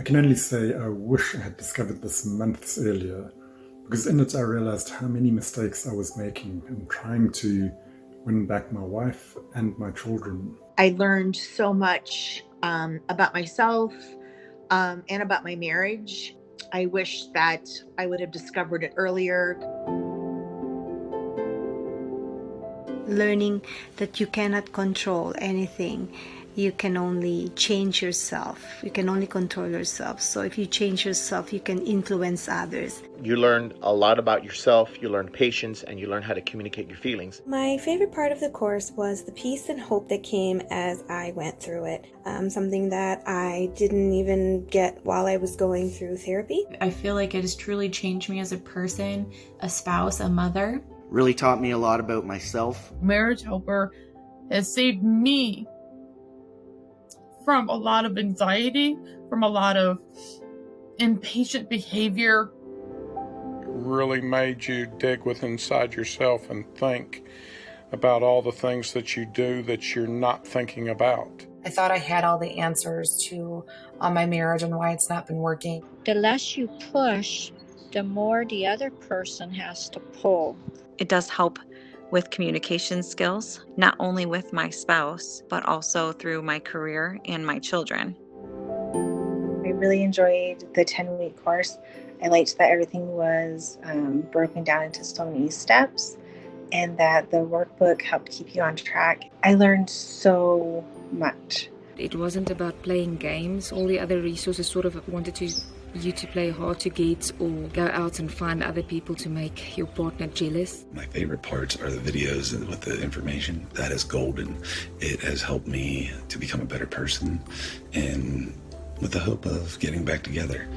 can only say I wish I had discovered this months earlier, because in it I realized how many mistakes I was making in trying to win back my wife and my children. I learned so much about myself and about my marriage. I wish that I would have discovered it earlier. Learning that you cannot control anything. You can only change yourself. You can only control yourself. So if you change yourself, you can influence others. You learned a lot about yourself, you learned patience, and you learned how to communicate your feelings. My favorite part of the course was the peace and hope that came as I went through it. Something that I didn't even get while I was going through therapy. I feel like it has truly changed me as a person, a spouse, a mother. Really taught me a lot about myself. Marriage Helper has saved me from a lot of anxiety, from a lot of impatient behavior. It really made you dig within inside yourself and think about all the things that you do that you're not thinking about. I thought I had all the answers to my marriage and why it's not been working. The less you push, the more the other person has to pull. It does help with communication skills, not only with my spouse, but also through my career and my children. I really enjoyed the 10-week course. I liked that everything was broken down into so many steps and that the workbook helped keep you on track. I learned so much. It wasn't about playing games. All the other resources sort of wanted you to play hard to get or go out and find other people to make your partner jealous. My favorite parts are the videos with the information. That is golden. It has helped me to become a better person and with the hope of getting back together.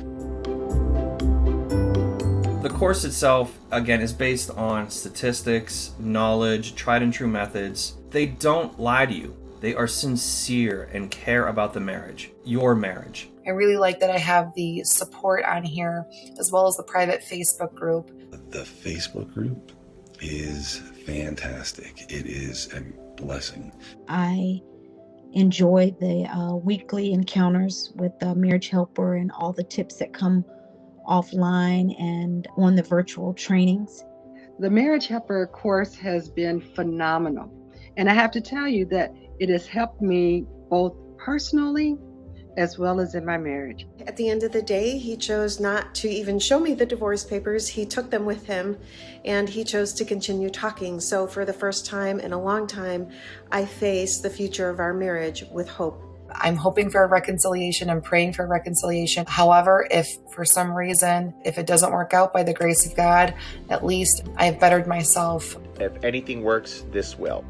The course itself, again, is based on statistics, knowledge, tried and true methods. They don't lie to you. They are sincere and care about the marriage, your marriage. I really like that I have the support on here as well as the private Facebook group. The Facebook group is fantastic. It is a blessing. I enjoy the weekly encounters with the Marriage Helper and all the tips that come offline and on the virtual trainings. The Marriage Helper course has been phenomenal. And I have to tell you that it has helped me both personally as well as in my marriage. At the end of the day, he chose not to even show me the divorce papers. He took them with him and he chose to continue talking. So for the first time in a long time, I face the future of our marriage with hope. I'm hoping for a reconciliation and praying for reconciliation. However, if for some reason, if it doesn't work out by the grace of God, at least I've bettered myself. If anything works, this will.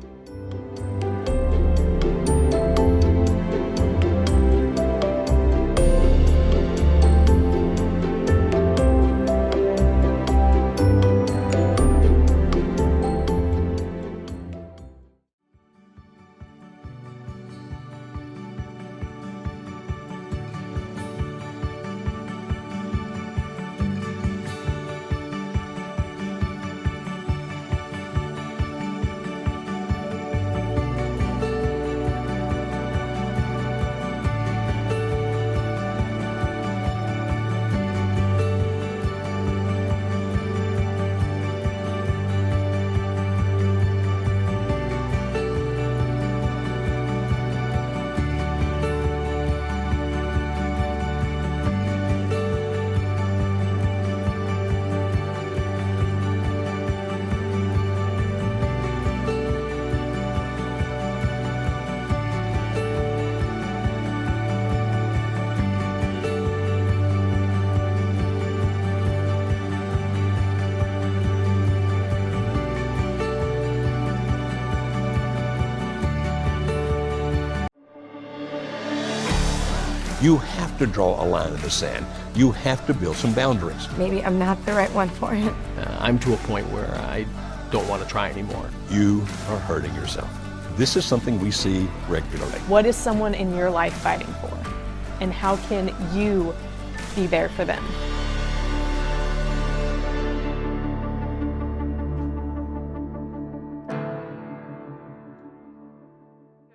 You have to draw a line in the sand. You have to build some boundaries. Maybe I'm not the right one for it. I'm to a point where I don't want to try anymore. You are hurting yourself. This is something we see regularly. What is someone in your life fighting for? And how can you be there for them?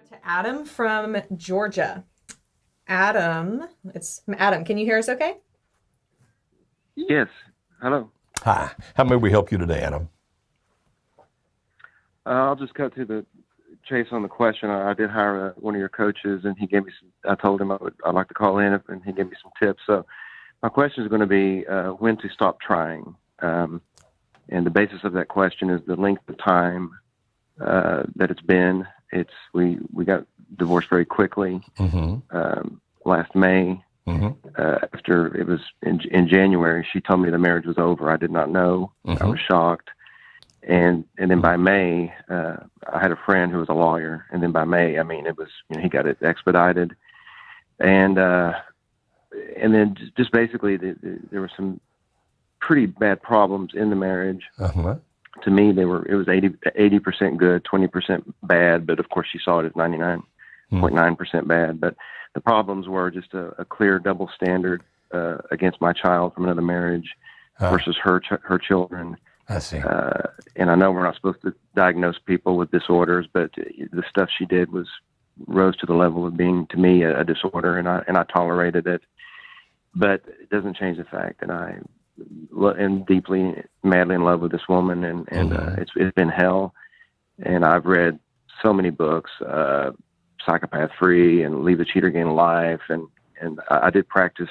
To Adam from Georgia. Adam. It's Adam. Can you hear us okay? Yes. Hello. Hi. How may we help you today, Adam? I'll just cut to the chase on the question. I did hire one of your coaches, and he gave me some. I told him I'd like to call in, and he gave me some tips. So my question is going to be when to stop trying. And the basis of that question is the length of time that it's been. We got divorced very quickly last May. After it was in January, she told me the marriage was over. I did not know. I was shocked. And then by May, I had a friend who was a lawyer. And then by May, I mean, it was, he got it expedited. And then just basically there were some pretty bad problems in the marriage. To me, it was 80% good, 20% bad. But of course, she saw it as 99.9% bad. But the problems were just a clear double standard against my child from another marriage versus her children. I see. And I know we're not supposed to diagnose people with disorders, but the stuff she did rose to the level of being, to me, a disorder, and I tolerated it. But it doesn't change the fact that I am deeply, madly in love with this woman, and it's been hell. And I've read so many books, Psychopath Free and Leave the Cheater Gain Life, and I did practice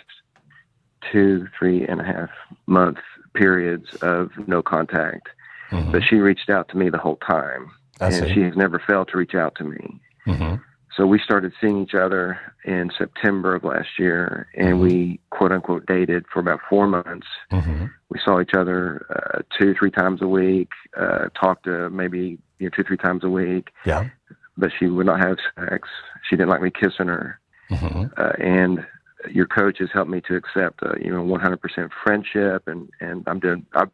3.5 month periods of no contact. But she reached out to me the whole time, and she has never failed to reach out to me. So we started seeing each other in September of last year, and we quote unquote dated for about 4 months. We saw each other 2-3 times a week, talked to maybe 2-3 times a week. Yeah. But she would not have sex. She didn't like me kissing her. And your coach has helped me to accept 100% friendship, and I've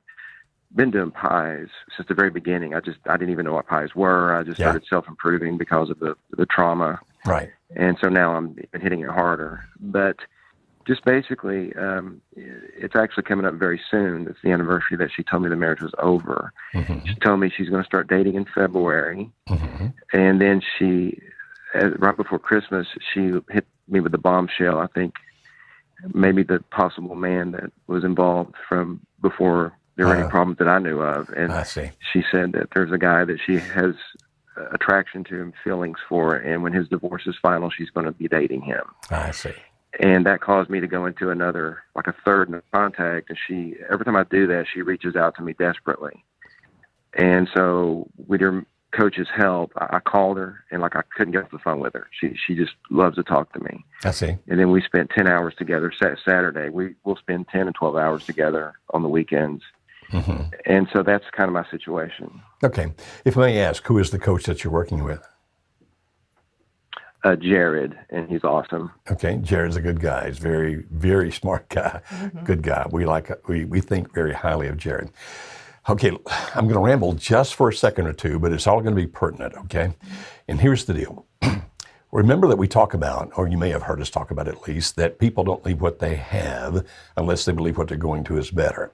been doing pies since the very beginning. I didn't even know what pies were. I just started self-improving because of the trauma. Right. And so now I'm hitting it harder. But just basically, it's actually coming up very soon. It's the anniversary that she told me the marriage was over. She told me she's going to start dating in February. And then right before Christmas, she hit me with the bombshell. I think maybe the possible man that was involved from before there were any problems that I knew of. And I see. She said that there's a guy that she has attraction to and feelings for, and when his divorce is final, she's going to be dating him. I see. And that caused me to go into a third no contact. And every time I do that, she reaches out to me desperately. And so with your coach's help, I called her, and I couldn't get off the phone with her. She just loves to talk to me. I see. And then we spent 10 hours together Saturday. We'll spend 10 and 12 hours together on the weekends. And so that's kind of my situation. Okay. If I may ask, who is the coach that you're working with? Jared, and he's awesome. Okay, Jared's a good guy. He's a very, very smart guy. Good guy. We think very highly of Jared. Okay, I'm going to ramble just for a second or two, but it's all going to be pertinent, okay? And here's the deal. Remember that we talk about, or you may have heard us talk about at least, that people don't leave what they have unless they believe what they're going to is better.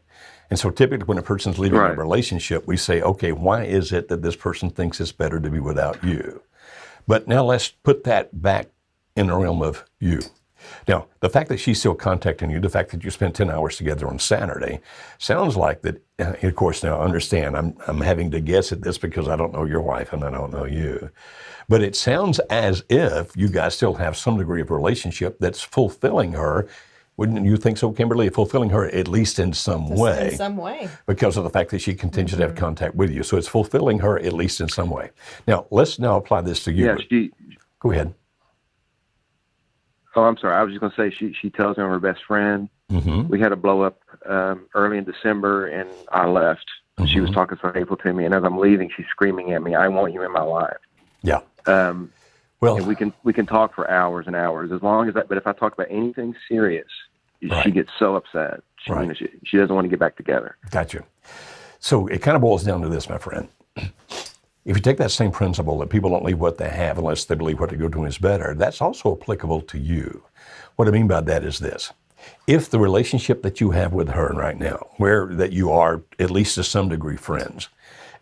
And so typically when a person's leaving a relationship, we say, okay, why is it that this person thinks it's better to be without you? But now let's put that back in the realm of you. Now, the fact that she's still contacting you, the fact that you spent 10 hours together on Saturday, sounds like that, of course, now understand, I'm having to guess at this because I don't know your wife and I don't know you. But it sounds as if you guys still have some degree of relationship that's fulfilling her. Wouldn't you think so, Kimberly? Fulfilling her at least in some way. In some way. Because of the fact that she continues to have contact with you. So it's fulfilling her at least in some way. Now, let's now apply this to you. Yeah, go ahead. Oh, I'm sorry. I was just going to say she tells him I'm her best friend. We had a blow up early in December, and I left. She was talking so hateful to me, and as I'm leaving, she's screaming at me, "I want you in my life." Yeah. Well, and we can talk for hours and hours as long as that. But if I talk about anything serious, she gets so upset. She doesn't want to get back together. Gotcha. So it kind of boils down to this, my friend. If you take that same principle that people don't leave what they have unless they believe what they go to is better, that's also applicable to you. What I mean by that is this. If the relationship that you have with her right now, where that you are at least to some degree friends,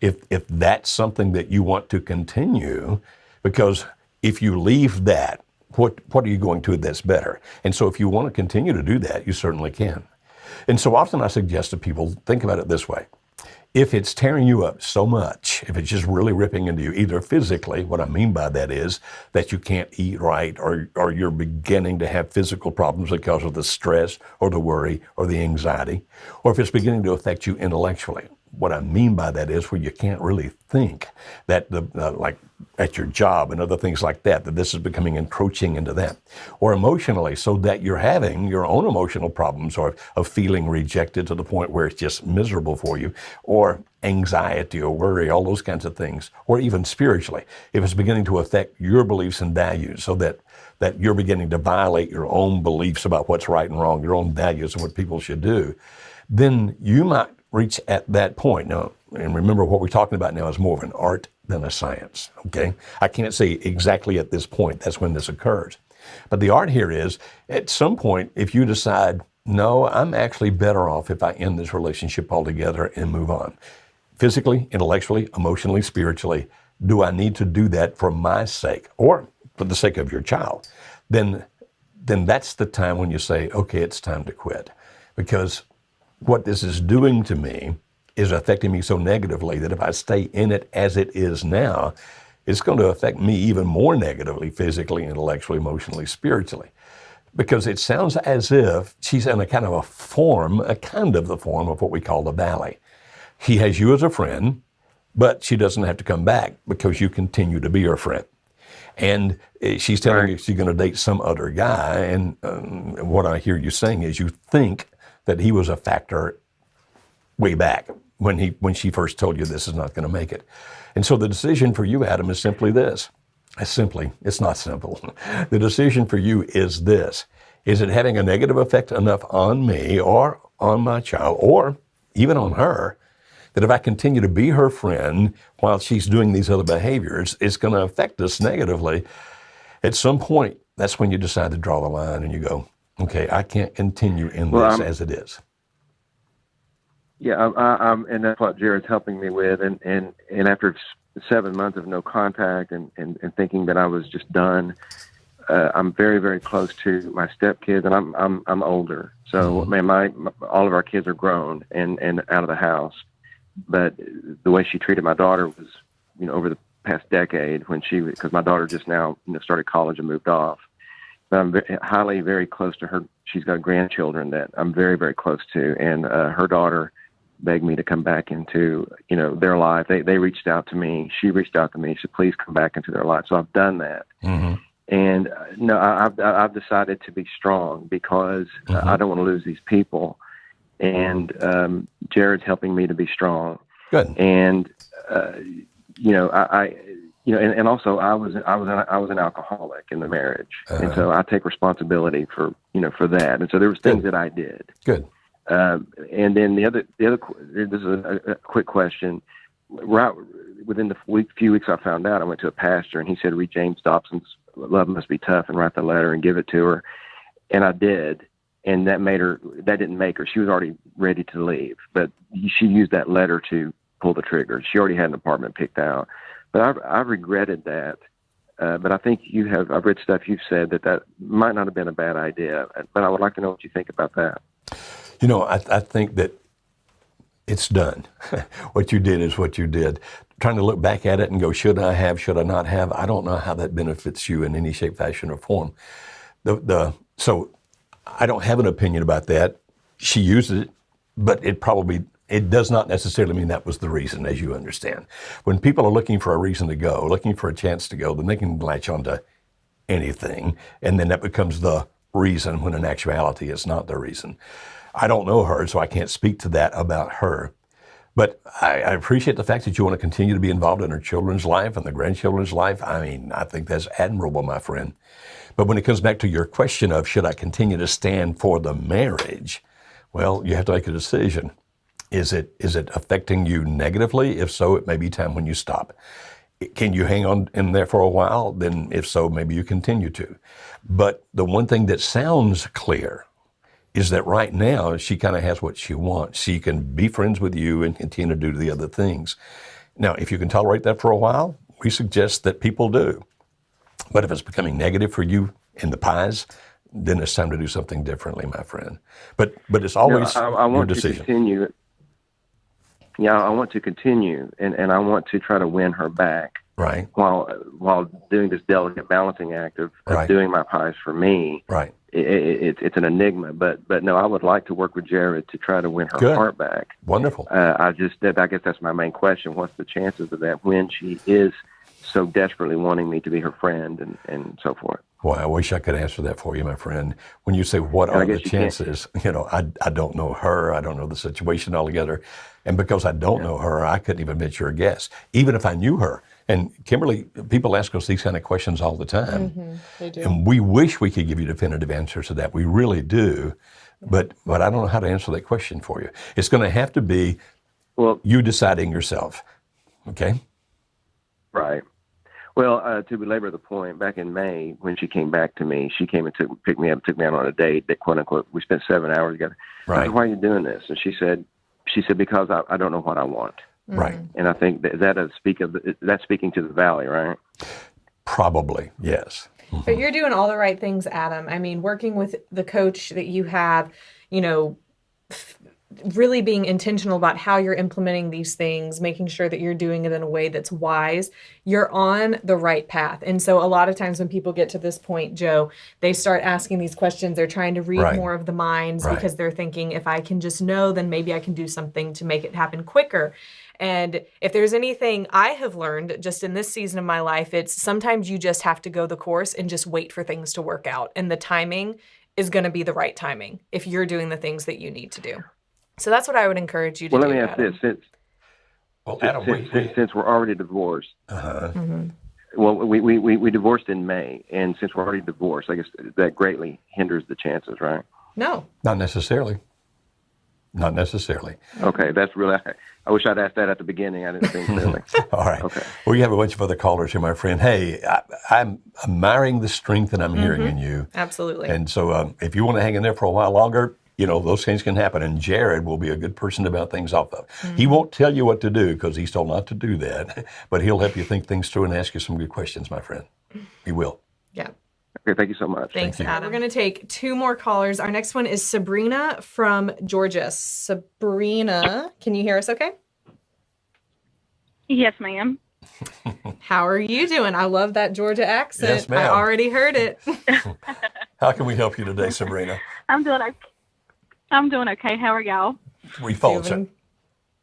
if that's something that you want to continue, because if you leave that what are you going to that's better? And so if you want to continue to do that, you certainly can. And so often I suggest to people, think about it this way. If it's tearing you up so much, if it's just really ripping into you, either physically, what I mean by that is that you can't eat right, or you're beginning to have physical problems because of the stress or the worry or the anxiety, or if it's beginning to affect you intellectually. What I mean by that is where you can't really think, that like at your job and other things like that this is becoming encroaching into that. Or emotionally, so that you're having your own emotional problems, or of feeling rejected to the point where it's just miserable for you, or anxiety or worry, all those kinds of things. Or even spiritually, if it's beginning to affect your beliefs and values, so that you're beginning to violate your own beliefs about what's right and wrong, your own values and what people should do, then you might reach at that point. Now, and remember, what we're talking about now is more of an art than a science, okay? I can't say exactly at this point, that's when this occurs. But the art here is, at some point, if you decide, no, I'm actually better off if I end this relationship altogether and move on. Physically, intellectually, emotionally, spiritually, do I need to do that for my sake, or for the sake of your child? Then that's the time when you say, okay, it's time to quit. Because what this is doing to me is affecting me so negatively that if I stay in it as it is now, it's going to affect me even more negatively, physically, intellectually, emotionally, spiritually. Because it sounds as if she's in a kind of the form of what we call the valley. He has you as a friend, but she doesn't have to come back because you continue to be her friend. And she's telling you she's going to date some other guy, and what I hear you saying is you think that he was a factor way back when she first told you this is not going to make it. And so the decision for you, Adam, is simply this. It's not simple. The decision for you is this. Is it having a negative effect enough on me or on my child or even on her that if I continue to be her friend while she's doing these other behaviors, it's going to affect us negatively? At some point, that's when you decide to draw the line and you go, okay, I can't continue in this as it is. Yeah, and that's what Jared's helping me with. And after 7 months of no contact and thinking that I was just done, I'm very, very close to my stepkids, and I'm older. So all of our kids are grown and out of the house. But the way she treated my daughter was, over the past decade because my daughter just now started college and moved off. But I'm very close to her. She's got grandchildren that I'm very, very close to. And her daughter begged me to come back into, their life. They reached out to me. She reached out to me. She said, please come back into their life. So I've done that. Mm-hmm. And no, I've decided to be strong because I don't want to lose these people. And Jared's helping me to be strong. Good. And, and also I was an alcoholic in the marriage, and so I take responsibility for that. And so there was things that I did. Good. And then the other, this is a quick question. Right within the few weeks I found out, I went to a pastor, and he said, read James Dobson's "Love Must Be Tough" and write the letter and give it to her. And I did. And that didn't make her. She was already ready to leave, but she used that letter to pull the trigger. She already had an apartment picked out. But I regretted that. But I think I've read stuff you've said that might not have been a bad idea. But I would like to know what you think about that. I think that it's done. What you did is what you did. Trying to look back at it and go, should I have, should I not have? I don't know how that benefits you in any shape, fashion, or form. So I don't have an opinion about that. She used it, but it does not necessarily mean that was the reason, as you understand. When people are looking for a reason to go, looking for a chance to go, then they can latch onto anything, and then that becomes the reason when in actuality it's not the reason. I don't know her, so I can't speak to that about her. But I appreciate the fact that you want to continue to be involved in her children's life and the grandchildren's life. I think that's admirable, my friend. But when it comes back to your question of should I continue to stand for the marriage, well, you have to make a decision. Is it affecting you negatively? If so, it may be time when you stop. Can you hang on in there for a while? Then if so, maybe you continue to. But the one thing that sounds clear is that right now she kind of has what she wants. She can be friends with you and continue to do the other things. Now, if you can tolerate that for a while, we suggest that people do. But if it's becoming negative for you in the pies, then it's time to do something differently, my friend. But it's always I your want decision. to continue. Yeah, I want to continue, and I want to try to win her back. Right. While doing this delicate balancing act of doing my pies for me. Right. It's an enigma, but no, I would like to work with Jared to try to win her heart back. Wonderful. I guess that's my main question. What's the chances of that when she is so desperately wanting me to be her friend and so forth? Well, I wish I could answer that for you, my friend. When you say what are the chances, I don't know her. I don't know the situation altogether. And because I don't know her, I couldn't even venture a guess, even if I knew her. And Kimberly, people ask us these kind of questions all the time. They do. And we wish we could give you definitive answers to that. We really do. But I don't know how to answer that question for you. It's going to have to be you deciding yourself. Okay? Right. Well, to belabor the point, back in May when she came back to me, she came and picked me up, took me out on a date. That quote unquote, we spent 7 hours together. Right. I said, why are you doing this? And she said because I don't know what I want. Right. And I think that's speaking to the valley, right? Probably, yes. But you're doing all the right things, Adam. I mean, working with the coach that you have, really being intentional about how you're implementing these things, making sure that you're doing it in a way that's wise, you're on the right path. And so a lot of times when people get to this point, Joe, they start asking these questions. They're trying to read more of the minds because they're thinking, if I can just know, then maybe I can do something to make it happen quicker. And if there's anything I have learned just in this season of my life, it's sometimes you just have to go the course and just wait for things to work out. And the timing is going to be the right timing if you're doing the things that you need to do. So that's what I would encourage you to do. Well, let me ask Adam. this. Since we're already divorced, well, we divorced in May, and since we're already divorced, I guess that greatly hinders the chances, right? No. Not necessarily. Not necessarily. Okay, that's really. I wish I'd asked that at the beginning. I didn't think clearly. All right. Okay. Well, you have a bunch of other callers here, my friend. Hey, I'm admiring the strength that I'm hearing in you. Absolutely. And so if you want to hang in there for a while longer, those things can happen. And Jared will be a good person to bounce things off of. He won't tell you what to do because he's told not to do that, but he'll help you think things through and ask you some good questions, my friend. He will. Yeah. Okay, thank you so much. Thanks, Adam. We're going to take 2 more callers. Our next one is Sabrina from Georgia. Sabrina, can you hear us okay? Yes, ma'am. How are you doing? I love that Georgia accent. Yes, ma'am. I already heard it. How can we help you today, Sabrina? I'm doing okay. How are y'all? Refulgent.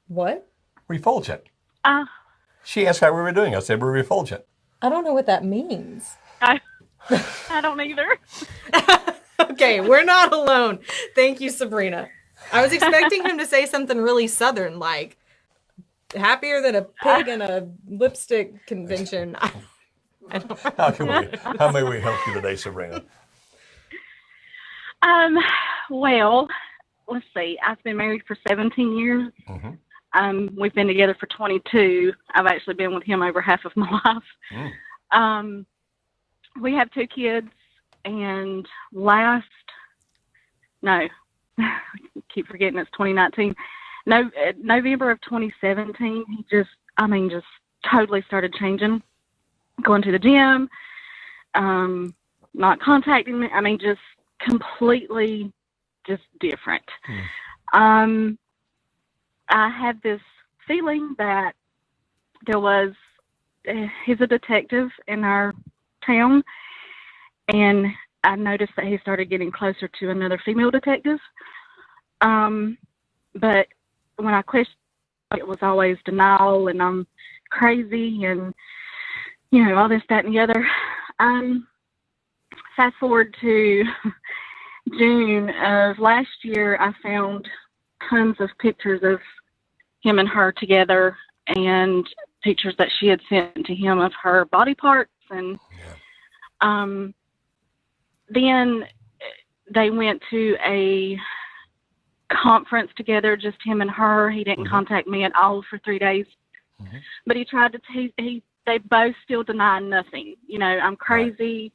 What? Refulgent. She asked how we were doing. I said we're refulgent. I don't know what that means. I don't either. Okay, we're not alone. Thank you, Sabrina. I was expecting him to say something really Southern, like happier than a pig in a lipstick convention. I don't know. How may we help you today, Sabrina? Well, let's see. I've been married for 17 years. We've been together for 22. I've actually been with him over half of my life. We have 2 kids, and I keep forgetting it's 2019. November of 2017, he just totally started changing, going to the gym, not contacting me. Just completely just different. I had this feeling that he's a detective in our town, and I noticed that he started getting closer to another female detective. But when I questioned, it was always denial and I'm crazy and, all this, that, and the other. Fast forward to June of last year, I found tons of pictures of him and her together and pictures that she had sent to him of her body parts. And then they went to a conference together, just him and her. He didn't contact me at all for 3 days. But he tried to they both still deny nothing. I'm crazy.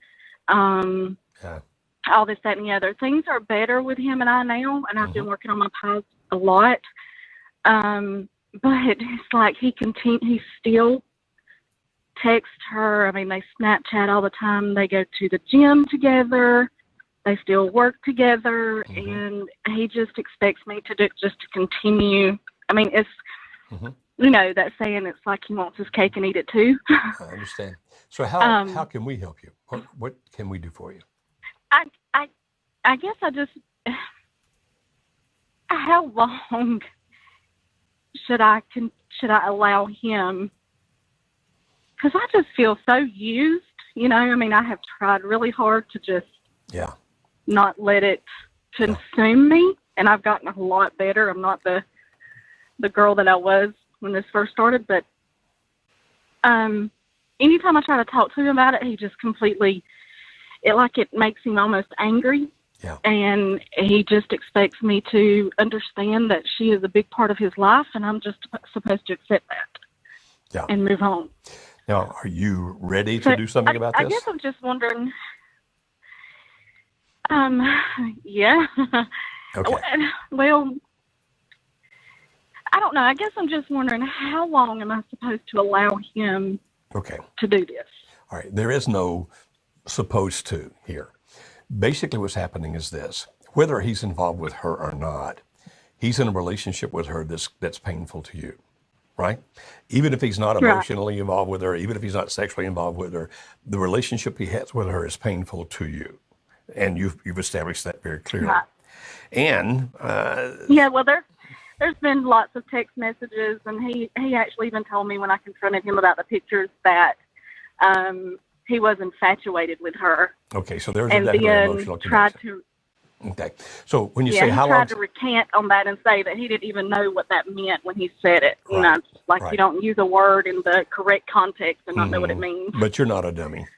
All this, that, and the other. Things are better with him and I now, and I've been working on my pies a lot. But it's like he still text her. I mean, they Snapchat all the time. They go to the gym together. They still work together, and he just expects me to continue. I mean, it's, that saying, it's like he wants his cake and eat it too. I understand. So how can we help you? What can we do for you? I guess how long should I allow him? Because I just feel so used, I mean, I have tried really hard to just not let it consume me, and I've gotten a lot better. I'm not the girl that I was when this first started, but anytime I try to talk to him about it, he just completely, it makes him almost angry. Yeah. And he just expects me to understand that she is a big part of his life, and I'm just supposed to accept that and move on. Now, are you ready to do something about this? I guess I'm just wondering. Yeah. Okay. Well, I don't know. I guess I'm just wondering, how long am I supposed to allow him to do this? All right. There is no supposed to here. Basically, what's happening is this: whether he's involved with her or not, he's in a relationship with her that's painful to you, right? Even if he's not emotionally involved with her, even if he's not sexually involved with her, the relationship he has with her is painful to you, and you've established that very clearly. Right. And well, there's been lots of text messages, and he actually even told me when I confronted him about the pictures that he was infatuated with her. Okay, so there's a definite emotional connection. Okay, so when you say how long, he tried to recant on that and say that he didn't even know what that meant when he said it. You don't use a word in the correct context and not know what it means. But you're not a dummy.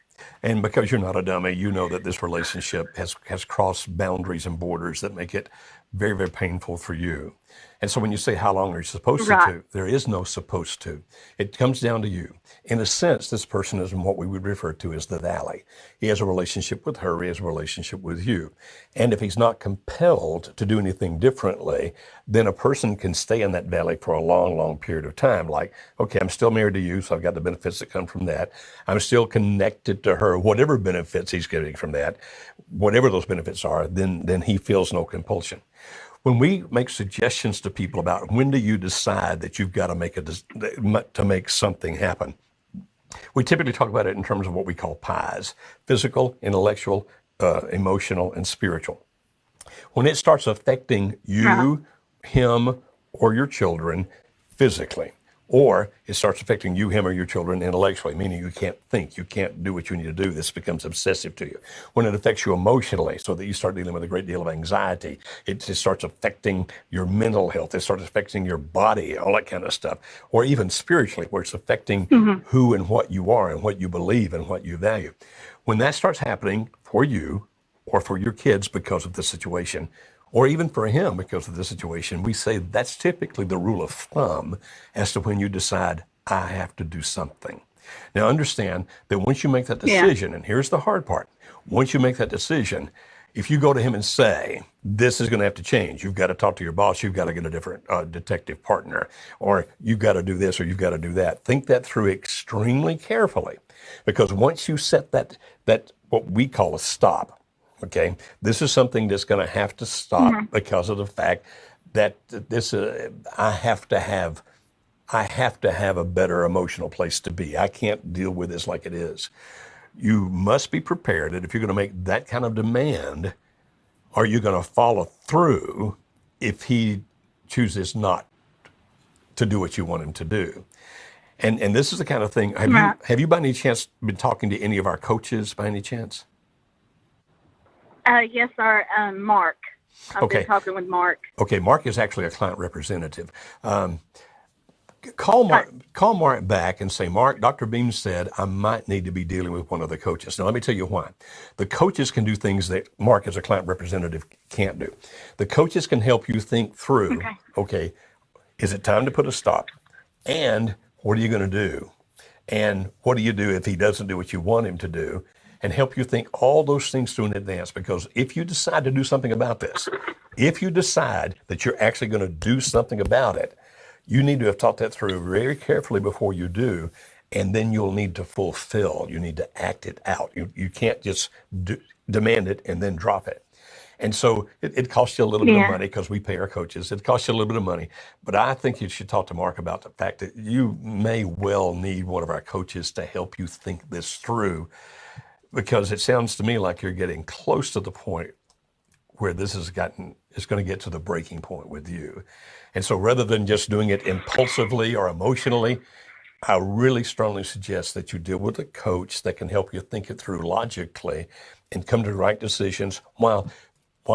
And because you're not a dummy, you know that this relationship has crossed boundaries and borders that make it very, very painful for you. And so when you say how long are you supposed to, there is no supposed to. It comes down to you. In a sense, this person is in what we would refer to as the valley. He has a relationship with her. He has a relationship with you. And if he's not compelled to do anything differently, then a person can stay in that valley for a long, long period of time. Like, okay, I'm still married to you, so I've got the benefits that come from that. I'm still connected to her, whatever benefits he's getting from that, whatever those benefits are, then he feels no compulsion. When we make suggestions to people about when do you decide that you've got to make something happen, we typically talk about it in terms of what we call pies: physical, intellectual, emotional, and spiritual. When it starts affecting you, him, or your children physically, or it starts affecting you, him, or your children intellectually, meaning you can't think, you can't do what you need to do. This becomes obsessive to you. When it affects you emotionally, so that you start dealing with a great deal of anxiety, it just starts affecting your mental health. It starts affecting your body, all that kind of stuff. Or even spiritually, where it's affecting who and what you are and what you believe and what you value. When that starts happening for you or for your kids because of the situation, or even for him because of the situation, we say that's typically the rule of thumb as to when you decide, I have to do something. Now understand that once you make that decision, and here's the hard part, once you make that decision, if you go to him and say, this is going to have to change, you've got to talk to your boss, you've got to get a different detective partner, or you've got to do this or you've got to do that, think that through extremely carefully. Because once you set that what we call a stop, okay, this is something that's going to have to stop because of the fact that this I have to have a better emotional place to be. I can't deal with this like it is. You must be prepared that if you're going to make that kind of demand, are you going to follow through if he chooses not to do what you want him to do? And this is the kind of thing. Have you by any chance been talking to any of our coaches by any chance? Yes, sir. Mark. I've been talking with Mark. Okay, Mark is actually a client representative. Call Mark back and say, Mark, Dr. Beam said I might need to be dealing with one of the coaches. Now, let me tell you why. The coaches can do things that Mark as a client representative can't do. The coaches can help you think through, okay, is it time to put a stop? And what are you going to do? And what do you do if he doesn't do what you want him to do? And help you think all those things through in advance. Because if you decide to do something about this, if you decide that you're actually going to do something about it, you need to have thought that through very carefully before you do. and then you'll need to fulfill. You need to act it out. You can't just demand it and then drop it. And so it costs you a little bit of money because we pay our coaches. It costs you a little bit of money. But I think you should talk to Mark about the fact that you may well need one of our coaches to help you think this through, because it sounds to me like you're getting close to the point where this is going to get to the breaking point with you. And so rather than just doing it impulsively or emotionally, I really strongly suggest that you deal with a coach that can help you think it through logically and come to the right decisions while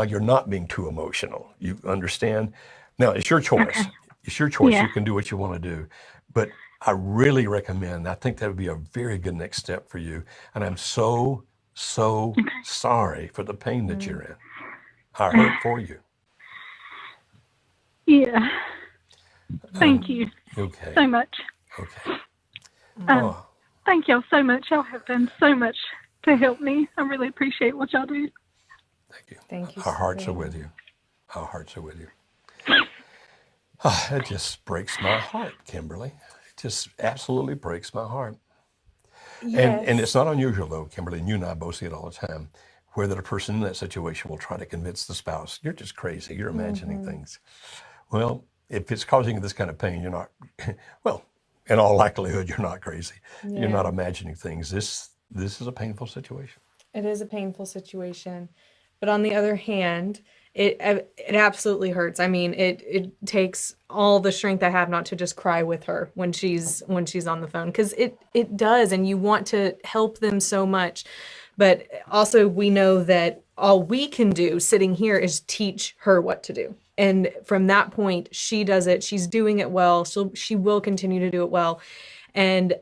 you're not being too emotional. You understand? Now, it's your choice. Okay. It's your choice. Yeah. You can do what you want to do. But I really recommend, I think that would be a very good next step for you. And I'm so sorry for the pain that you're in. I hurt for you. Yeah. Thank you so much. Okay. Thank y'all so much. Y'all have done so much to help me. I really appreciate what y'all do. Thank you. Thank you. Our hearts are with you. Our hearts are with you. It just breaks my heart, Kimberly. It just absolutely breaks my heart. Yes. And it's not unusual, though, Kimberly, and you and I both see it all the time, where that a person in that situation will try to convince the spouse, you're just crazy, you're imagining things. Well, if it's causing you this kind of pain, you're not, well, in all likelihood, you're not crazy. Yeah. You're not imagining things. This is a painful situation. It is a painful situation. But on the other hand, it absolutely hurts. I mean, it takes all the strength I have not to just cry with her when she's on the phone, because it does, and you want to help them so much. But also we know that all we can do sitting here is teach her what to do. And from that point, she does it. She's doing it well. So she will continue to do it well. And,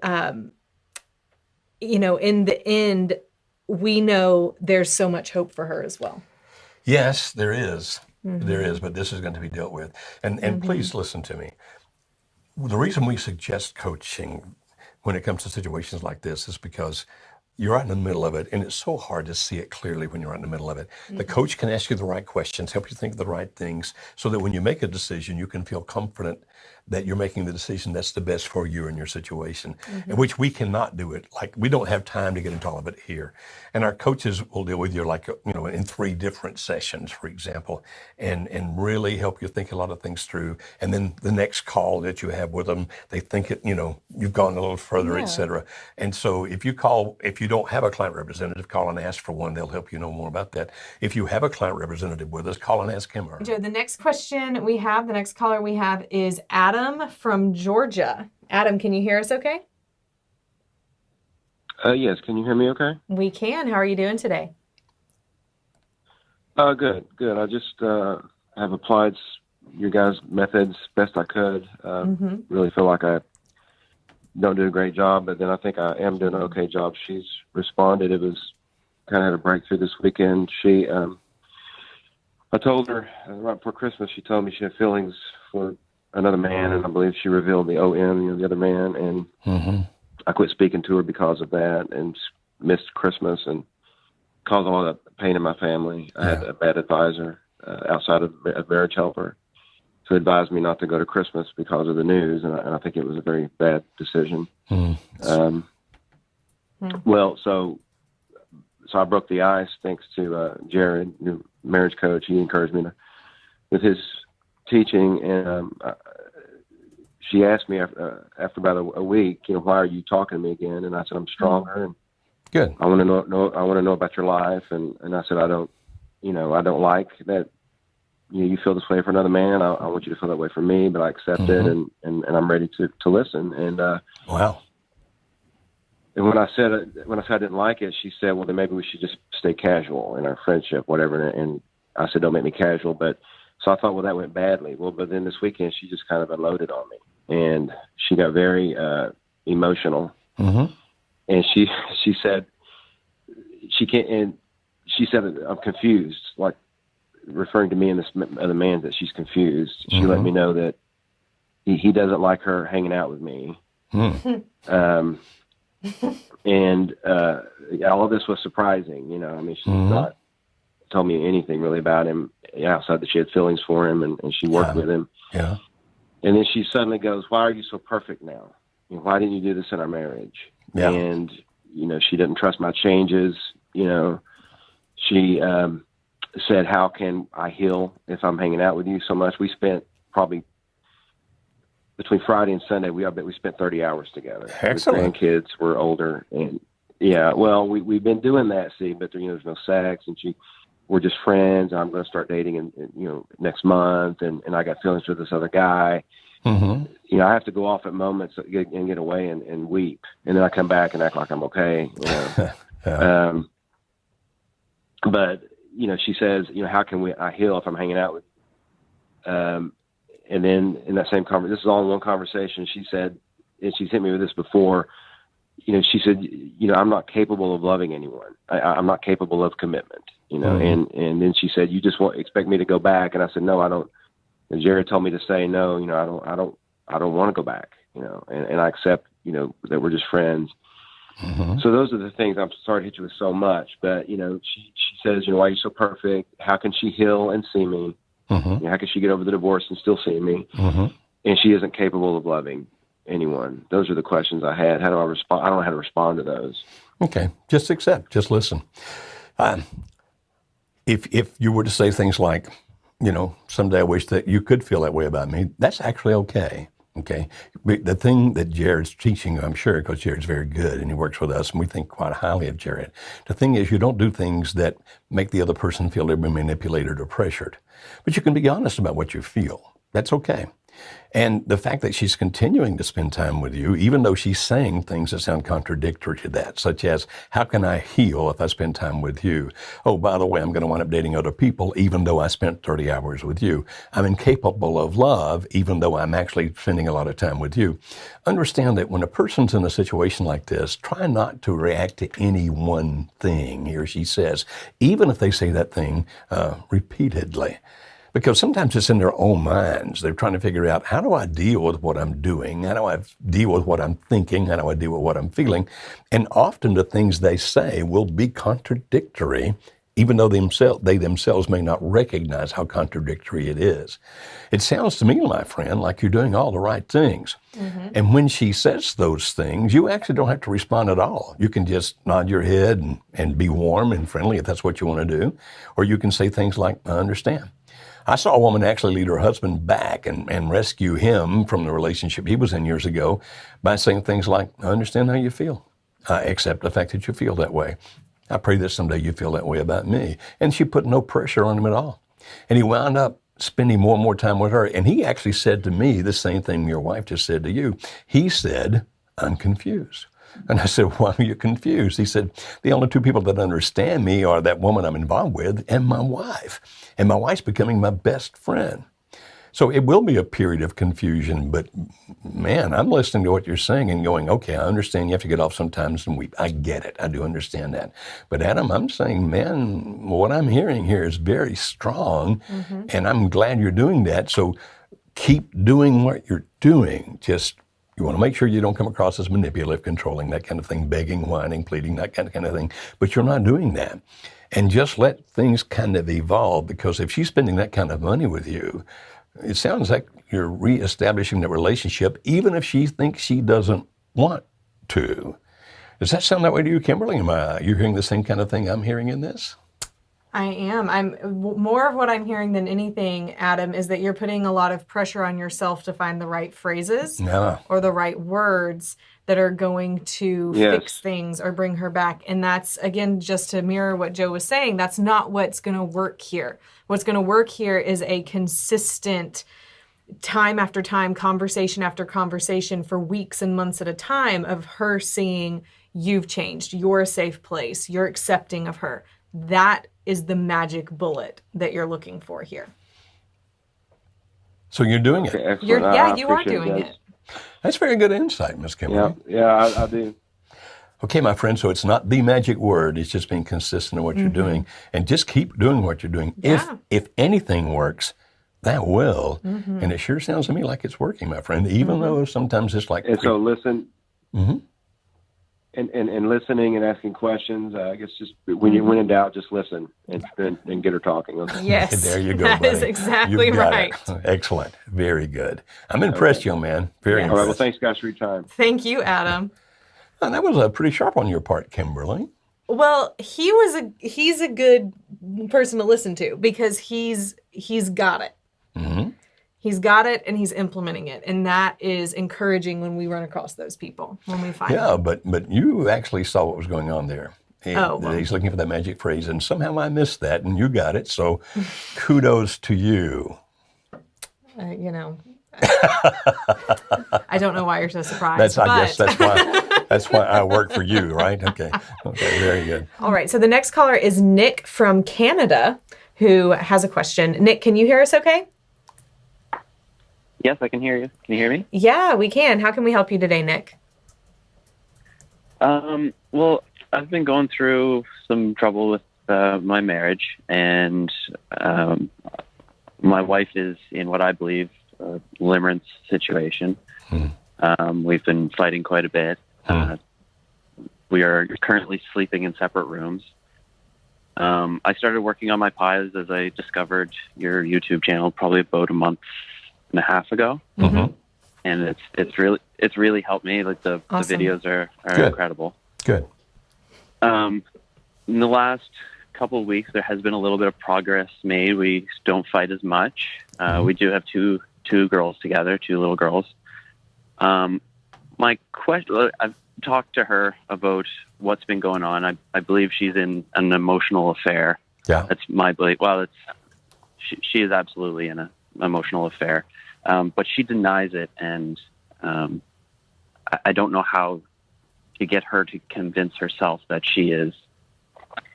in the end, we know there's so much hope for her as well. Yes, there is. Mm-hmm. There is, but this is going to be dealt with. And please listen to me. The reason we suggest coaching when it comes to situations like this is because you're right in the middle of it, and it's so hard to see it clearly when you're right in the middle of it. Mm-hmm. The coach can ask you the right questions, help you think of the right things, so that when you make a decision, you can feel confident that you're making the decision that's the best for you in your situation, in which we cannot do it. Like, we don't have time to get into all of it here. And our coaches will deal with you in 3 different sessions, for example, and really help you think a lot of things through. And then the next call that you have with them, they think you've gone a little further, et cetera. And so if you don't have a client representative, call and ask for one. They'll help you know more about that. If you have a client representative with us, call and ask him or her. Joe, the next caller we have is Adam from Georgia. Adam, can you hear us okay? Yes. Can you hear me okay? We can. How are you doing today? Good. I just have applied your guys' methods best I could. Really feel like I don't do a great job, but then I think I am doing an okay job. She's responded. It was kind of had a breakthrough this weekend. I told her right before Christmas, she told me she had feelings for another man, and I believe she revealed the O-N, the other man, and I quit speaking to her because of that and missed Christmas and caused all that pain in my family. I had a bad advisor outside of a marriage helper who advised me not to go to Christmas because of the news, and I think it was a very bad decision. Well, so I broke the ice thanks to Jared, your marriage coach. He encouraged me with his teaching, and she asked me after about a week, why are you talking to me again? And I said, I'm stronger, and good. I want to know about your life, and I said, I don't like that you feel this way for another man. I want you to feel that way for me, but I accept it, and I'm ready to listen. And wow. And when I said I didn't like it, she said, well, then maybe we should just stay casual in our friendship, whatever. And I said, don't make me casual. So I thought, well, that went badly. Well, but then this weekend, she just kind of unloaded on me, and she got very emotional. And she said she can't. And she said, I'm confused, like referring to me and this other man, that she's confused. She let me know that he doesn't like her hanging out with me. And all of this was surprising. She's not told me anything really about him outside that she had feelings for him and she worked with him. Yeah. And then she suddenly goes, why are you so perfect now? why didn't you do this in our marriage? Yeah. And, she didn't trust my changes. She said, how can I heal if I'm hanging out with you so much? We spent probably between Friday and Sunday, we spent 30 hours together. Excellent. The grandkids were older, and we've been doing that, see, but there's no sex, and we're just friends. I'm going to start dating in next month, and I got feelings for this other guy. Mm-hmm. I have to go off at moments and get away and weep, and then I come back and act like I'm okay. Yeah. But she says, how can I heal if I'm hanging out with? And then in that same conversation, this is all in one conversation. She said, and she's hit me with this before. She said, I'm not capable of loving anyone. I'm not capable of commitment. And then she said, you just expect me to go back, and I said, no, I don't. And Jared told me to say no. I don't want to go back. And I accept. That we're just friends. Mm-hmm. So those are the things. I'm sorry to hit you with so much, but she says, why are you so perfect? How can she heal and see me? Mm-hmm. How can she get over the divorce and still see me? Mm-hmm. And she isn't capable of loving anyone. Those are the questions I had. How do I respond? I don't know how to respond to those. Okay, just accept. Just listen. If you were to say things like, someday I wish that you could feel that way about me, that's actually okay. Okay. The thing that Jared's teaching you, I'm sure, because Jared's very good and he works with us and we think quite highly of Jared. The thing is, you don't do things that make the other person feel they've been manipulated or pressured. But you can be honest about what you feel. That's okay. And the fact that she's continuing to spend time with you, even though she's saying things that sound contradictory to that, such as, how can I heal if I spend time with you? Oh, by the way, I'm going to wind up dating other people, even though I spent 30 hours with you. I'm incapable of love, even though I'm actually spending a lot of time with you. Understand that when a person's in a situation like this, try not to react to any one thing he or she says, even if they say that thing repeatedly. Because sometimes it's in their own minds. They're trying to figure out, how do I deal with what I'm doing? How do I deal with what I'm thinking? How do I deal with what I'm feeling? And often the things they say will be contradictory, even though they themselves may not recognize how contradictory it is. It sounds to me, my friend, like you're doing all the right things. Mm-hmm. And when she says those things, you actually don't have to respond at all. You can just nod your head and be warm and friendly if that's what you want to do. Or you can say things like, I understand. I saw a woman actually lead her husband back and rescue him from the relationship he was in years ago by saying things like, I understand how you feel. I accept the fact that you feel that way. I pray that someday you feel that way about me. And she put no pressure on him at all. And he wound up spending more and more time with her. And he actually said to me the same thing your wife just said to you. He said, I'm confused. And I said, why are you confused? He said, the only two people that understand me are that woman I'm involved with and my wife. And my wife's becoming my best friend. So it will be a period of confusion, but man, I'm listening to what you're saying and going, okay, I understand you have to get off sometimes and weep. I get it. I do understand that. But Adam, I'm saying, man, what I'm hearing here is very strong, and I'm glad you're doing that. So keep doing what you're doing. Just you want to make sure you don't come across as manipulative, controlling, that kind of thing, begging, whining, pleading, that kind of thing. But you're not doing that. And just let things kind of evolve, because if she's spending that kind of money with you, it sounds like you're reestablishing the relationship, even if she thinks she doesn't want to. Does that sound that way to you, Kimberly? Are you hearing the same kind of thing I'm hearing in this? I am. More of what I'm hearing than anything, Adam, is that you're putting a lot of pressure on yourself to find the right phrases or the right words that are going to fix things or bring her back. And that's, again, just to mirror what Joe was saying, that's not what's going to work here. What's going to work here is a consistent time after time, conversation after conversation for weeks and months at a time of her seeing you've changed, you're a safe place, you're accepting of her. That is the magic bullet that you're looking for here. So you're doing it. Okay, you are doing it. That's very good insight, Miss Kimberly. Yeah, I do. Okay, my friend, so it's not the magic word. It's just being consistent in what you're doing. And just keep doing what you're doing. Yeah. If anything works, that will. And it sure sounds to me like it's working, my friend, even though sometimes it's like... And so listen... and listening and asking questions. I guess just when in doubt, just listen and get her talking. Okay? Yes. There you go, That buddy. is exactly You've got right. it. Excellent. Very good. I'm impressed, young man. Very All right. Well, impressed. thanks, guys, for your time. Thank you, Adam. And that was pretty sharp on your part, Kimberly. Well, he's a good person to listen to because he's got it. Mm-hmm. He's got it and he's implementing it. And that is encouraging when we run across those people, when we find them. But you actually saw what was going on there. And he's looking for that magic phrase, and somehow I missed that, and you got it. So kudos to you. You know, I don't know why you're so surprised. I guess that's why I work for you, right? Okay, very good. All right, so the next caller is Nick from Canada, who has a question. Nick, can you hear us okay? Yes, I can hear you. Can you hear me? Yeah, we can. How can we help you today, Nick? Well, I've been going through some trouble with my marriage, and my wife is in what I believe a limerence situation. We've been fighting quite a bit. We are currently sleeping in separate rooms. I started working on my pies as I discovered your YouTube channel probably about a month and a half ago. Mm-hmm. And it's really helped me. Like the videos are incredible. Good. In the last couple of weeks, there has been a little bit of progress made. We don't fight as much. We do have two girls together, two little girls. My question, I've talked to her about what's been going on. I believe she's in an emotional affair. Yeah. That's my belief. Well, she is absolutely in an emotional affair. But she denies it, and I don't know how to get her to convince herself that she is.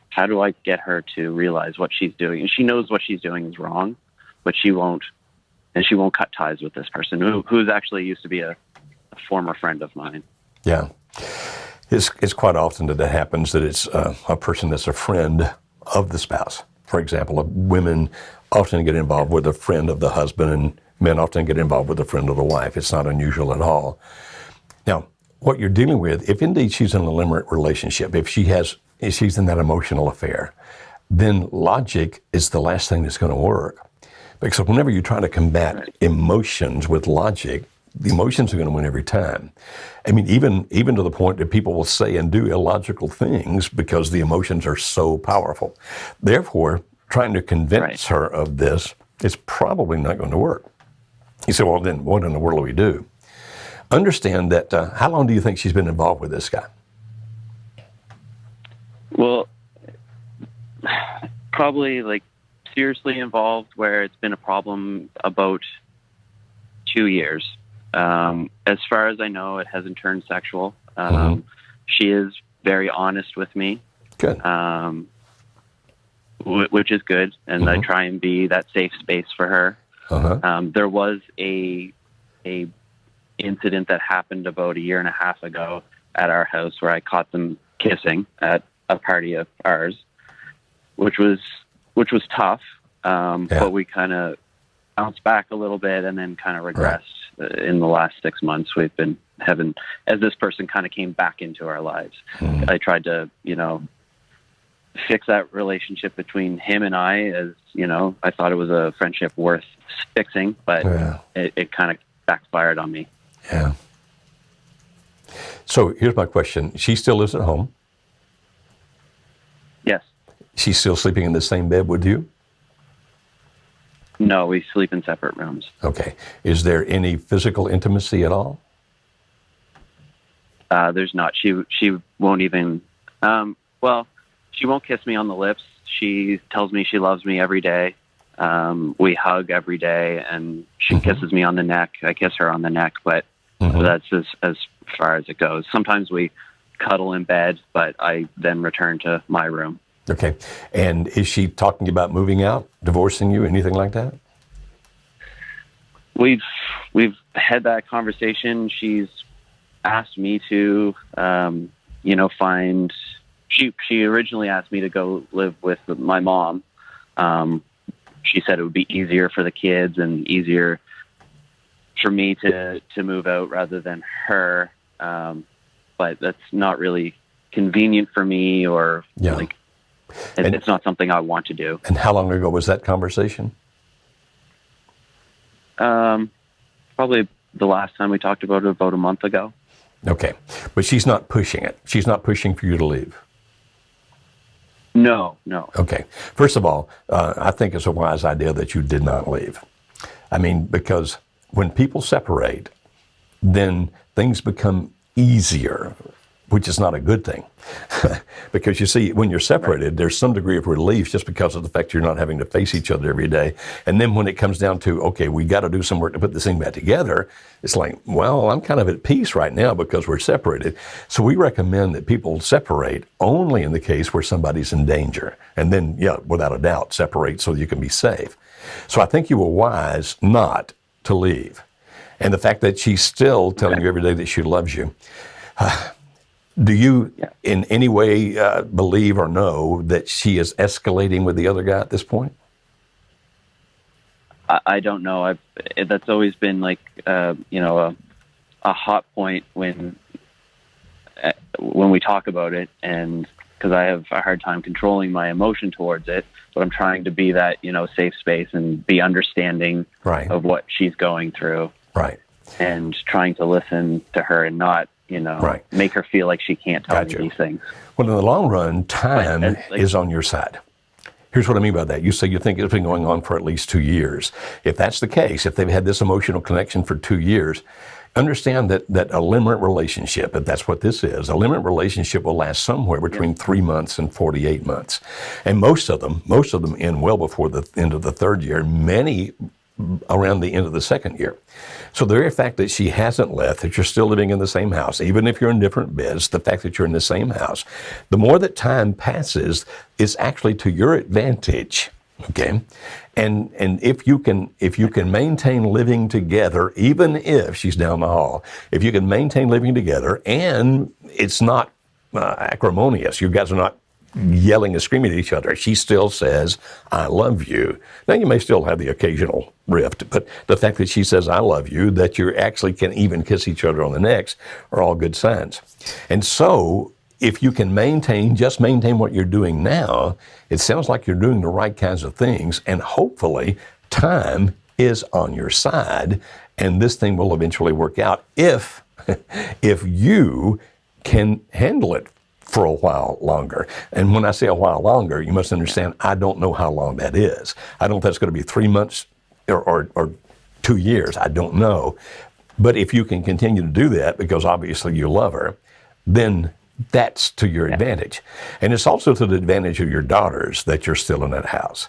How do I get her to realize what she's doing? And she knows what she's doing is wrong, but she won't cut ties with this person who's actually used to be a former friend of mine. Yeah. It's quite often that happens, that it's a person that's a friend of the spouse. For example, women often get involved with a friend of the husband, and men often get involved with a friend of the wife. It's not unusual at all. Now, what you're dealing with, if indeed she's in a limerent relationship, if she's in that emotional affair, then logic is the last thing that's going to work. Because whenever you try to combat emotions with logic, the emotions are going to win every time. I mean, even to the point that people will say and do illogical things because the emotions are so powerful. Therefore, trying to convince her of this is probably not going to work. You say, well, then what in the world do we do? Understand that, how long do you think she's been involved with this guy? Well, probably like seriously involved where it's been a problem about 2 years. As far as I know, it hasn't turned sexual. She is very honest with me. Good. Which is good. And I try and be that safe space for her. There was a incident that happened about 1.5 years ago at our house where I caught them kissing at a party of ours, which was tough. But we kind of bounced back a little bit and then kind of regressed. In the last 6 months. We've been having, as this person kind of came back into our lives, I tried to, fix that relationship between him and I, as, I thought it was a friendship worth fixing, but it kind of backfired on me. Yeah. So here's my question. She still lives at home? Yes. She's still sleeping in the same bed with you? No, we sleep in separate rooms. Okay. Is there any physical intimacy at all? There's not. She won't even, she won't kiss me on the lips. She tells me she loves me every day. We hug every day, and she kisses me on the neck. I kiss her on the neck, but that's as far as it goes. Sometimes we cuddle in bed, but I then return to my room. Okay. And is she talking about moving out, divorcing you, anything like that? We've had that conversation. She's asked me to, find. She originally asked me to go live with my mom. She said it would be easier for the kids and easier for me to move out rather than her. but that's not really convenient for me, or it's not something I want to do. And how long ago was that conversation? Probably the last time we talked about it, about a month ago. Okay. But she's not pushing it. She's not pushing for you to leave. No. Okay. First of all, I think it's a wise idea that you did not leave. I mean, because when people separate, then things become easier, which is not a good thing. Because you see, when you're separated, there's some degree of relief just because of the fact you're not having to face each other every day. And then when it comes down to, okay, we got to do some work to put this thing back together, it's like, well, I'm kind of at peace right now because we're separated. So we recommend that people separate only in the case where somebody's in danger. And then, without a doubt, separate so you can be safe. So I think you were wise not to leave. And the fact that she's still telling you every day that she loves you, do you in any way believe or know that she is escalating with the other guy at this point? I don't know. That's always been like, a hot point when we talk about it, and because I have a hard time controlling my emotion towards it, but I'm trying to be that, safe space and be understanding of what she's going through. Right. And trying to listen to her and not, make her feel like she can't tell me these things. Well, in the long run, time is on your side. Here's what I mean by that. You say you think it's been going on for at least 2 years. If that's the case, if they've had this emotional connection for 2 years, understand that a limited relationship, if that's what this is, a limited relationship will last somewhere between 3 months and 48 months. And most of them end well before the end of the third year, many around the end of the second year. So the very fact that she hasn't left, that you're still living in the same house, even if you're in different beds, the fact that you're in the same house, the more that time passes is actually to your advantage. Okay. And if you can maintain living together, even if she's down the hall, if you can maintain living together and it's not acrimonious, you guys are not yelling and screaming at each other, she still says, I love you. Now, you may still have the occasional rift, but the fact that she says, I love you, that you actually can even kiss each other on the necks are all good signs. And so if you can just maintain what you're doing now, it sounds like you're doing the right kinds of things, and hopefully time is on your side, and this thing will eventually work out if you can handle it for a while longer. And when I say a while longer, you must understand, I don't know how long that is. I don't know if that's going to be 3 months or 2 years. I don't know. But if you can continue to do that, because obviously you love her, then that's to your advantage. And it's also to the advantage of your daughters that you're still in that house.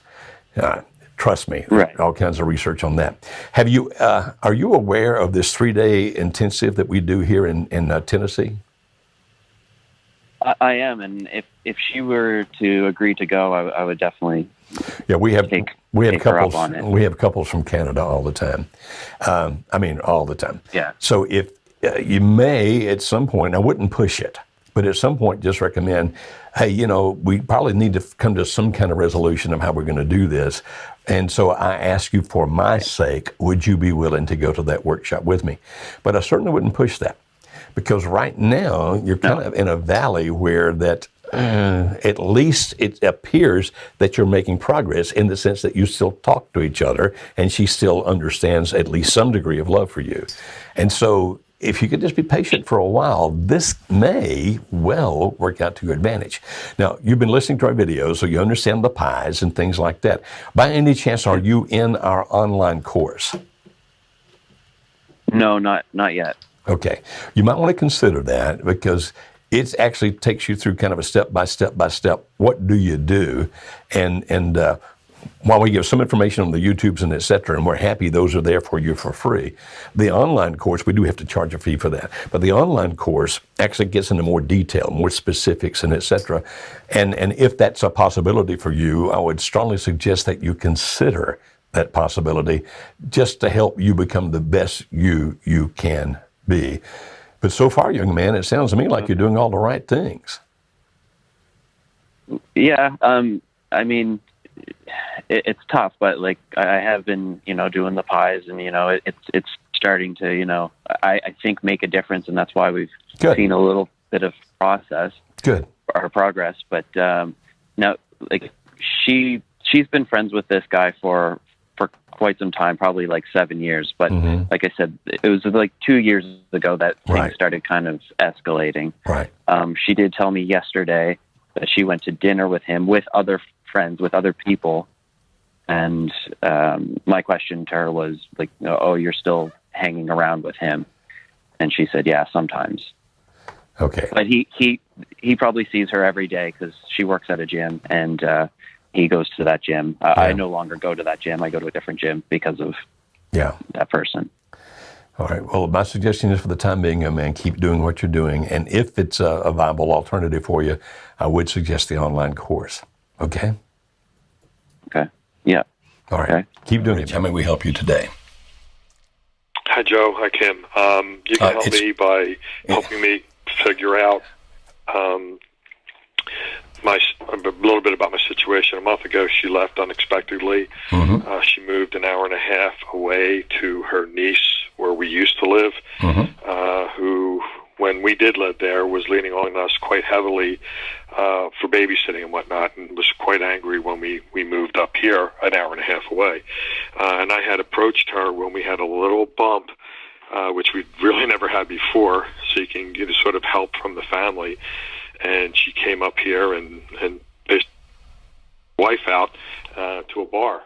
Trust me, all kinds of research on that. Are you aware of this 3-day intensive that we do here in Tennessee? I am, and if she were to agree to go, I would definitely. Yeah, we have couples. On it. We have couples from Canada all the time. All the time. Yeah. So if you may at some point, I wouldn't push it, but at some point just recommend, hey, we probably need to come to some kind of resolution of how we're going to do this. And so I ask you, for my sake, would you be willing to go to that workshop with me? But I certainly wouldn't push that. Because right now, you're kind of in a valley where that at least it appears that you're making progress in the sense that you still talk to each other and she still understands at least some degree of love for you. And so if you could just be patient for a while, this may well work out to your advantage. Now, you've been listening to our videos, so you understand the pies and things like that. By any chance, are you in our online course? No, not yet. Okay. You might want to consider that, because it actually takes you through kind of a step by step. What do you do? And while we give some information on the YouTubes and et cetera, and we're happy those are there for you for free, the online course, we do have to charge a fee for that. But the online course actually gets into more detail, more specifics and et cetera. And if that's a possibility for you, I would strongly suggest that you consider that possibility just to help you become the best you can be. But so far, young man, it sounds to me like you're doing all the right things. Yeah, I mean, it's tough, but like I have been, doing the pies, and it's starting to, I think make a difference, and that's why we've seen a little bit of process. Good. Or progress, but now, like, she's been friends with this guy for quite some time, probably like 7 years. But like I said, it was like 2 years ago that things started kind of escalating. Right. She did tell me yesterday that she went to dinner with him, with other friends, with other people. And my question to her was like, "Oh, you're still hanging around with him?" And she said, "Yeah, sometimes." Okay. But he probably sees her every day because she works at a gym, and he goes to that gym. I no longer go to that gym. I go to a different gym because of that person. All right. Well, my suggestion is, for the time being, man, keep doing what you're doing. And if it's a viable alternative for you, I would suggest the online course. Okay? Okay. Yeah. All right. Okay. Keep doing it. How may we help you today? Hi, Joe. Hi, Kim. You can help me by helping me figure out a little bit about my situation. A month ago, she left unexpectedly. She moved an hour and a half away to her niece, where we used to live, who, when we did live there, was leaning on us quite heavily for babysitting and whatnot, and was quite angry when we moved up here an hour and a half away. And I had approached her when we had a little bump, which we'd really never had before, seeking sort of help from the family. And she came up here and wife out to a bar.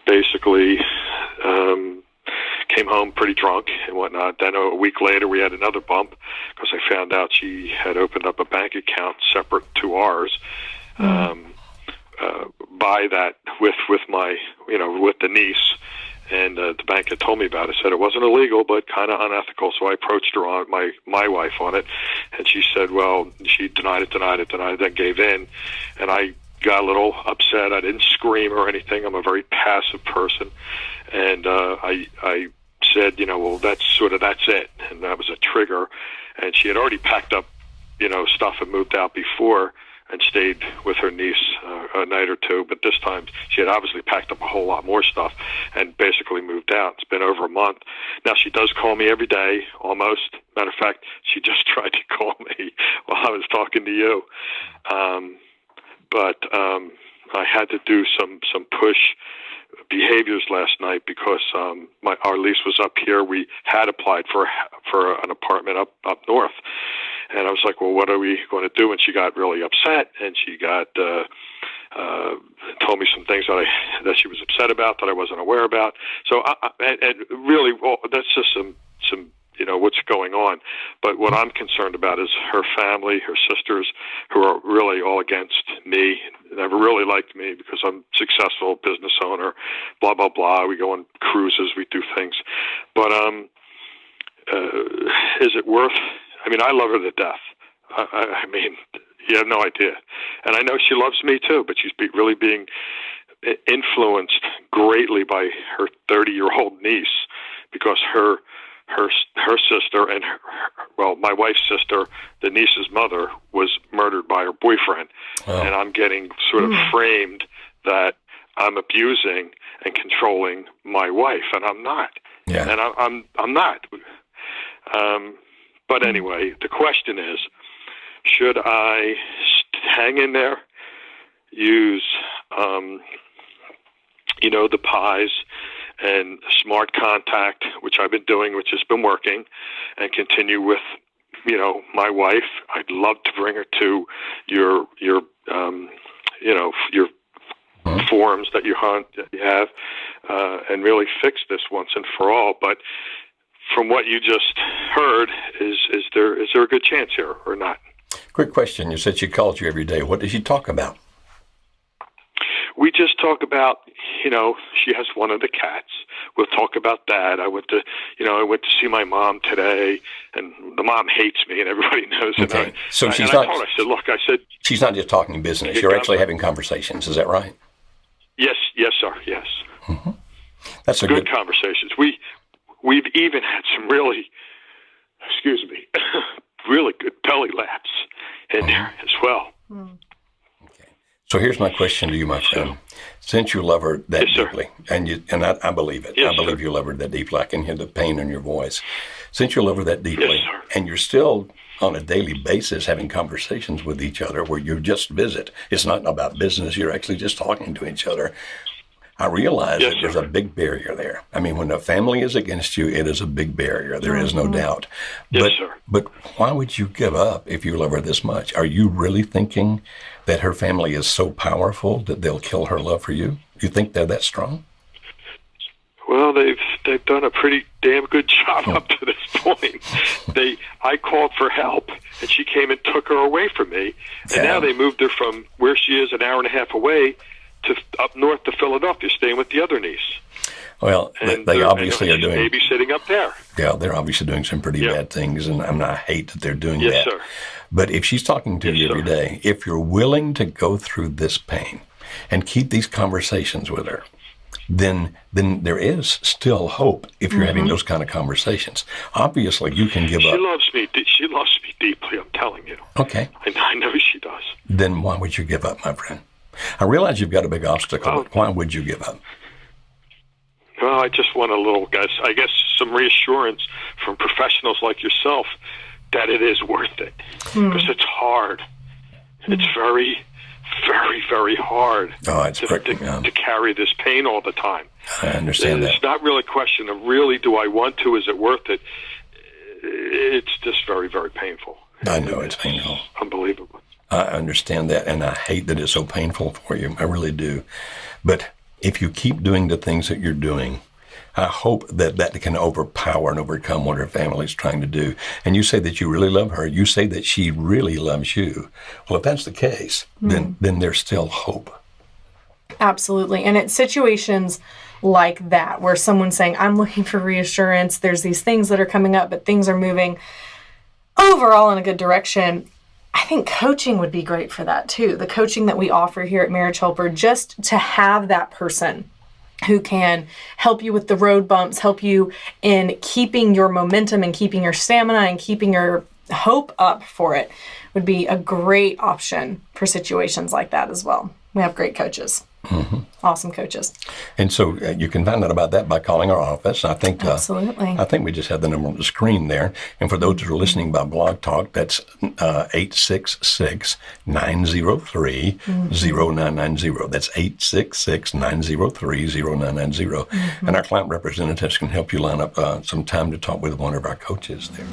Basically, came home pretty drunk and whatnot. Then a week later, we had another bump because I found out she had opened up a bank account separate to ours. By that, with my, with the niece. And the bank had told me about it. Said it wasn't illegal, but kind of unethical. So I approached her on my wife on it, and she said, well, she denied it, then gave in. And I got a little upset. I didn't scream or anything. I'm a very passive person, and I said, well, that's it, and that was a trigger. And she had already packed up, stuff and moved out before, and stayed with her niece a night or two. But this time she had obviously packed up a whole lot more stuff and basically moved out. It's been over a month. Now she does call me every day, almost. Matter of fact, she just tried to call me while I was talking to you. But I had to do some push behaviors last night because our lease was up here. We had applied for an apartment up north. And I was like, well, what are we going to do? And she got really upset, and she got told me some things that she was upset about that I wasn't aware about. So, and really, well, that's just some what's going on. But what I'm concerned about is her family, her sisters, who are really all against me. Never really liked me because I'm successful business owner. Blah blah blah. We go on cruises, we do things. But is it worth? I mean, I love her to death. I mean, you have no idea. And I know she loves me too, but she's really being influenced greatly by her 30-year-old niece, because her sister and my wife's sister, the niece's mother, was murdered by her boyfriend. Oh. And I'm getting sort of framed that I'm abusing and controlling my wife, and I'm not. Yeah. And I'm not. But anyway, the question is, should I hang in there, use, the pies and smart contact, which I've been doing, which has been working, and continue with, my wife? I'd love to bring her to your forums that you have, and really fix this once and for all. But from what you just heard, is there a good chance here or not? Quick question. You said she calls you every day. What does she talk about? We just talk about, she has one of the cats. We'll talk about that. I went to see my mom today, and the mom hates me, and everybody knows it. Okay. So she's not. I said, she's not just talking business. You're actually having conversations. Is that right? Yes, sir. Yes. Mm-hmm. That's a good conversations. We've even had some really good belly laughs in there as well. Okay. So here's my question to you, my friend. Since you love her that deeply, and I believe it. I believe you love her that deeply. I can hear the pain in your voice. Since you love her that deeply, And you're still on a daily basis having conversations with each other where you just visit. It's not about business. You're actually just talking to each other. I realize that there's a big barrier there. I mean, when a family is against you, it is a big barrier. There is no doubt. Yes, sir. But why would you give up if you love her this much? Are you really thinking that her family is so powerful that they'll kill her love for you? You think they're that strong? Well, they've done a pretty damn good job up to this point. I called for help, and she came and took her away from me. And now they moved her from where she is an hour and a half away to up north to Philadelphia, staying with the other niece. Well, they obviously are doing babysitting up there. Yeah, they're obviously doing some pretty bad things, and I hate that they're doing that. Yes, sir. But if she's talking to you every day, if you're willing to go through this pain and keep these conversations with her, then there is still hope if you're having those kind of conversations. Obviously, you can give up. She loves me deeply, I'm telling you. Okay. I know she does. Then why would you give up, my friend? I realize you've got a big obstacle, but why would you give up? Well, I just want I guess some reassurance from professionals like yourself that it is worth it. Because it's hard. It's very, very, very hard to carry this pain all the time. I understand that. It's not really a question of really, do I want to? Is it worth it? It's just very, very painful. I know it's painful. Unbelievable. I understand that, and I hate that it's so painful for you. I really do. But if you keep doing the things that you're doing, I hope that can overpower and overcome what her family's trying to do. And you say that you really love her. You say that she really loves you. Well, if that's the case, then there's still hope. Absolutely. And it's situations like that where someone's saying, I'm looking for reassurance. There's these things that are coming up, but things are moving overall in a good direction. I think coaching would be great for that too. The coaching that we offer here at Marriage Helper, just to have that person who can help you with the road bumps, help you in keeping your momentum and keeping your stamina and keeping your hope up for it, would be a great option for situations like that as well. We have great coaches. Awesome coaches. And so you can find out about that by calling our office. I think Absolutely. I think we just have the number on the screen there. And for those that are listening by Blog Talk, that's 866-903-0990. That's 866-903-0990. And our client representatives can help you line up some time to talk with one of our coaches there.